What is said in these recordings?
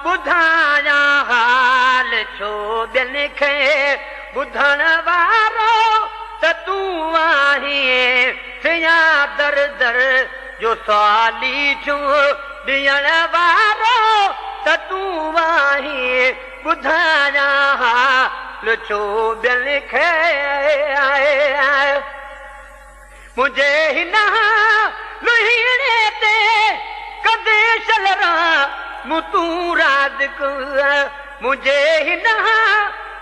ॿुधाया हाल छो ॿियनि खे ॿुधण वारो त तूं आहीं थिया दर दर जो साली छो ॾियण वारो त तूं आहीं ॿुधाया हाल छो ॿियनि खे मुंहिंजे हिन लुहीणे ते कदे शलरा मूं तूं राज मुंहिंजे हिन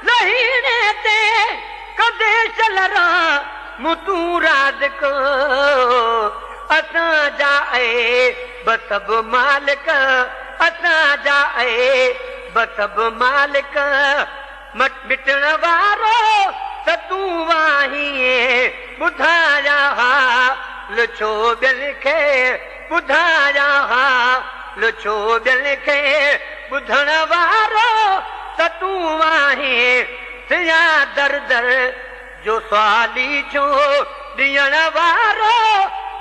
लहीणे ते कदे शलरा मूं तूं राज असांजा बसब मालिक असांजा बसब मालिक मिटण वारो त तूं आहीं ॿुधाया हाल छो ॿियनि खे ॿुधाया हाल छो ॿियनि खे ॿुधण वारो त तूं आहीं थिया दर दर जो साली छो ॾियण वारो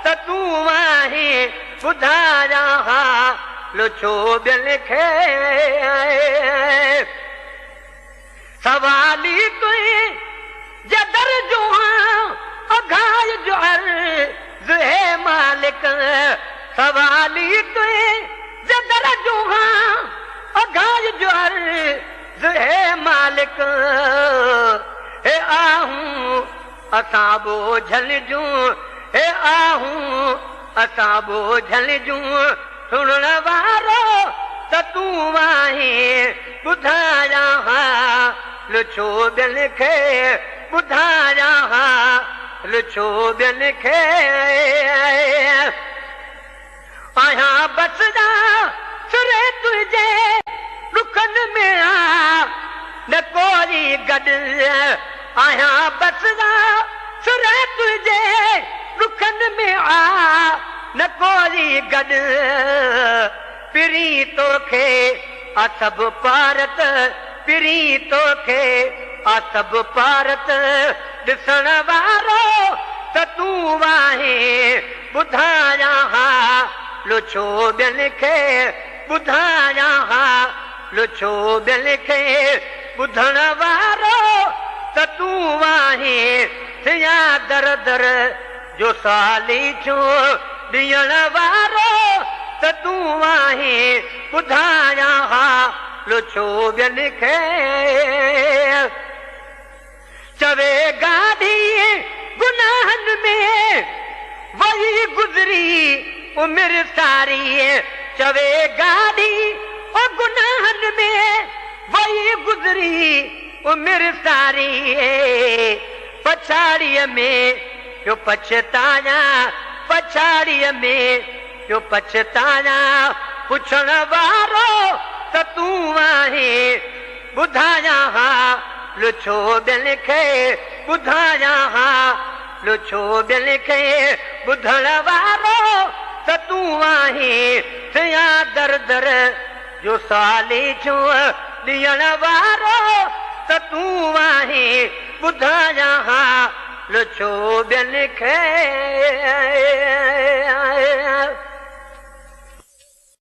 त तूं आहीं ॿुधाया हाल छो ॿियनि खे सवाली तुई जदर जो अघाय जो अर्ज़ है मालिक सवाली तुई जदर जो अघाय जो अर्ज़ है मालिक हे आहूं असां बोझल जूं हे आहूं असां बोझल जूं सुणण वारो त तूं आहीं ॿुधाया हाल छो ॿियनि खे ॿुधाया हाल छो ॿियनि खे आहियां बसदा सुरे तुंहिंजे ॾुखनि में न कोरी गॾु आहियां बसदा सुरे तुंहिंजे ॾुखनि में न कोरी गॾु पिरी तोखे असब पारत पिरी तोखे असब पारत ॾिसण वारो त तूं आहीं ॿुधाया हाल छो ॿियनि खे ॿुधाया हाल छो ॿियनि खे ॿुधण वारो त तूं आहीं थिया दर दर जो साली छो ॾियण वारो त तूं आहीं ॿुधाया हाल छो ॿियनि खे चवे गाॾी गुनाहनि में वही गुज़री उमिरि सारी चवे गाॾी गुनाहनि में वही गुज़री उमिरि सारी पछाड़ीअ में पियो पछताया पछाड़ीअ में पियो पछताया पुछण वारो त तूं आहीं ॿुधाया हाल छो ॿियनि खे ॿुधाया हाल छो ॿियनि खे ॿुधण वारो त तूं आहीं थिया दर दर जो साली छो ॾियण वारो त तूं आहीं ॿुधाया हाल छो ॿियनि खे